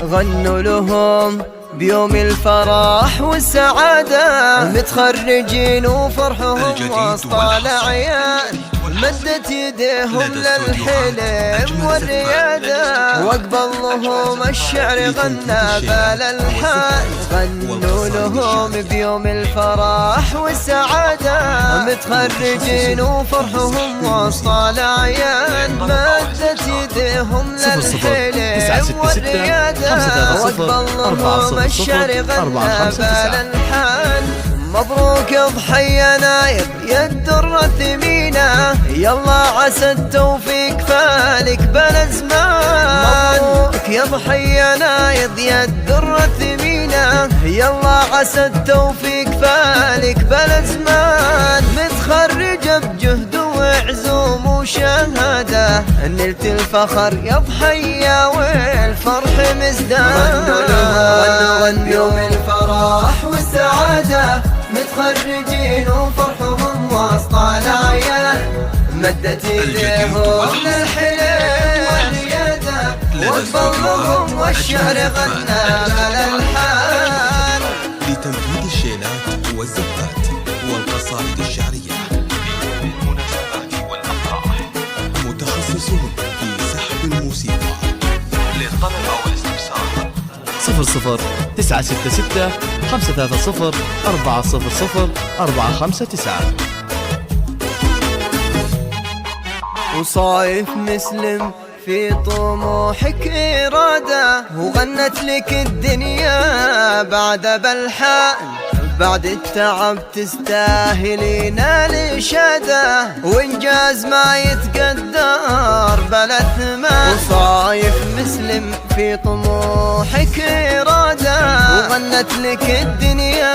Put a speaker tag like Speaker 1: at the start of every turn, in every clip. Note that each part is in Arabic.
Speaker 1: غنوا لهم بيوم الفرح والسعادة، متخرجين وفرحهم وسط الأعياد، مدت يديهم للحلم والريادة، وقبلهم الشعر غنى بالألحان. غنوا لهم بيوم الفرح والسعادة، متخرجين وفرحهم وسط الأعياد، مدت يديهم للحلم والريادة، وقبلهم الشعر غنى بالألحان. مبروك يا ضحية ناير يا الدرة ثمينة، يلا عسى التوفيق فالك بلا زمان. مبروك يا ضحية ناير يا الدرة ثمينة، يلا عسى التوفيق فالك بلا زمان. متخرجة بجهد وعزوم وشهادة، نلت الفخر يا ضحية والفرح مزدان. غنوا يوم الفرح والسعادة، متخرجين وفرحهم وسط الأعياد، مدت يديهم للحلم والريادة، وقبلهم والشعر غنى بالألحان.
Speaker 2: لتنفيذ الشيلات والزفات والقصائد الشعرية للمناسبات والأفراح، متخصصون في سحب الموسيقى. للطلب أو الاستفسار
Speaker 3: 00 966 530 400 459.
Speaker 1: وصايف مسلم في طموحك إرادة، وغنت لك الدنيا بعد بلحان، بعد التعب تستاهلين الإشادة، وإنجاز ما يتقدر بلا ثمان. وصايف مسلم في طموحك إرادة، وغنت لك الدنيا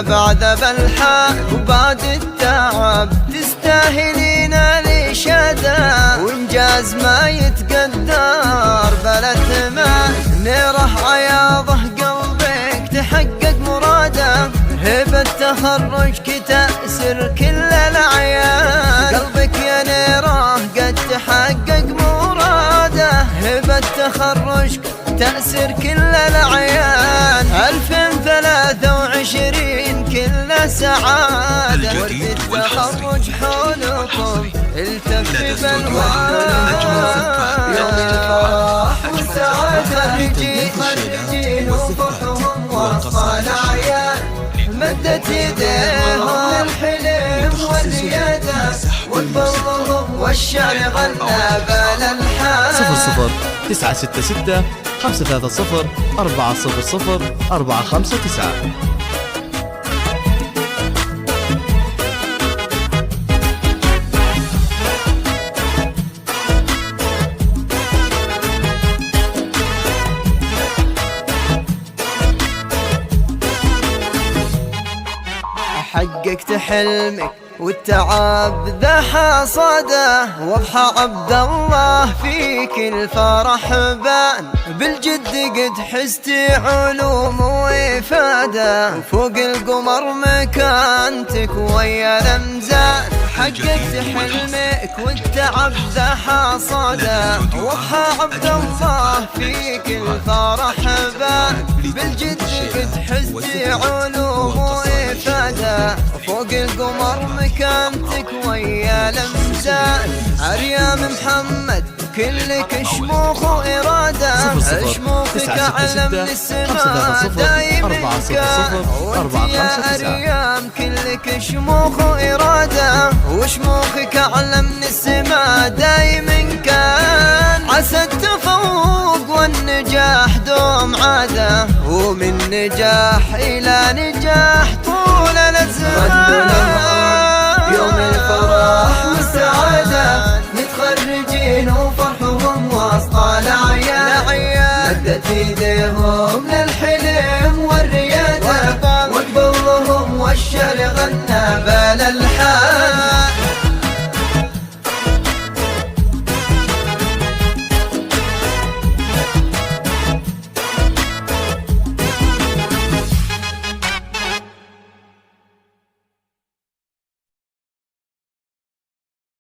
Speaker 1: بعد بلحان، وبعد التعب تستاهلين الإشادة، وإنجاز ما يتقدر بلا ثمان. نيره عياضه قلبك تحقق مراده، هبة تخرجك تأسر كل الأعيان. قلبك يا نيره قد تحقق مراده، هبة تخرجك تأسر كل الأعيان. 2023 كلنا سعادة، ورد التخرج حولكم التف بالوان. يوم الفرح والسعادة، خريجين وفرحهم وسط الأعياد، مدت يديهم للحلم والريادة، وقبلهم والشعر غنى بالألحان.
Speaker 3: 00 966 530 400 459.
Speaker 1: حققت حلمك والتعب ذا حصاده، واضحى عبد الله فيك الفرح بان، بالجد قد حست علوم وإفادة، وفوق القمر مكانتك ويا الأمزان. حققت حلمك والتعب ذا حصاده، واضحى عبد الله فيك الفرح بان، بالجد قد حست علوم وإفادة، فوق القمر مكانتك ويا الأمزان. عريام محمد كلك شموخ وإرادة، شموخك أعلى من السماء دايما كان. وانت يا أريام كلك شموخ وإرادة، وشموخك أعلى من السماء دايما كان. عسى التفوق والنجاح دوم عادة، ومن نجاح إلى نجاح طول الأزمان. يوم الفرح والسعادة، متخرجين وفرحهم وسط الأعياد، مدت يديهم